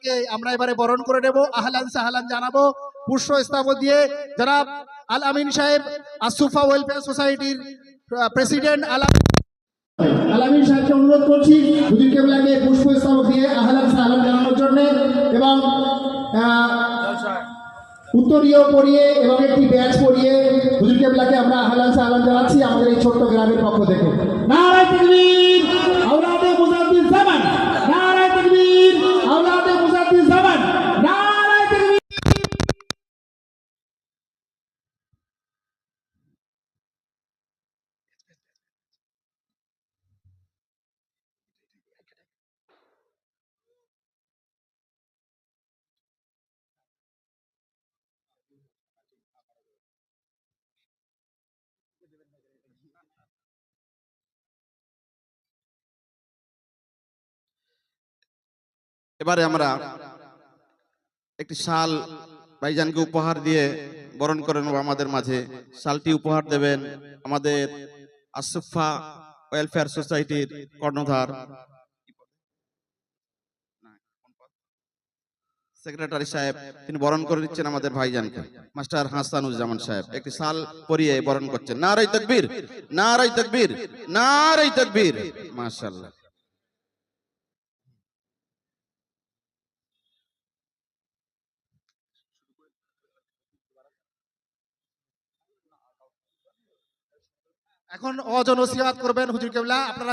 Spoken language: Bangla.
কেবলাকে আমরা এবারে বরণ করে নেব, আহলান সাহলান জানাবো পুষ্পস্তবক দিয়ে। জনাব আল আমিন সাহেব আসুফা ওয়েলফেয়ার সোসাইটির প্রেসিডেন্ট আলামিন সাহেবকে অনুরোধ করছি হুজুর কেবলাকে পুষ্পস্তবক দিয়ে আহলান সাহলান জানানোর জন্য, এবং উত্তরীয় পরিয়ে এবং একটি ব্যাচ পরিয়ে হুজুর কেবলাকে আমরা আহলান সাহলান জানাচ্ছি আমাদের এই ছোট্ট গ্রামের পক্ষ থেকে। নারায়ে তাকবীর, আওলাদে মুজাদ্দিদ জামান, নারায়ে তাকবীর, আওলাদে মুজাদ্দিদ জামান, নারায়ে তাকবীর। এবারে আমরা একটি শাল ভাইজানকে উপহার দিয়ে বরণ করে নেব আমাদের মাঝে। শালটি উপহার দেবেন আমাদের আসুফা ওয়েলফেয়ার সোসাইটির কর্ণধার সেক্রেটারি সাহেব, তিনি বরণ করে দিচ্ছেন আমাদের ভাইজানকে। মাস্টার হাসানুজ্জামান সাহেব একটি শাল পরিয়ে বরণ করছেন। নারায়ে তাকবীর, নারায়ে তাকবীর, নারায়ে তাকবীর। মাশাআল্লাহ। এখন ওয়াজ ও নসিহত করবেন হুজুর কেবলা। আপনারা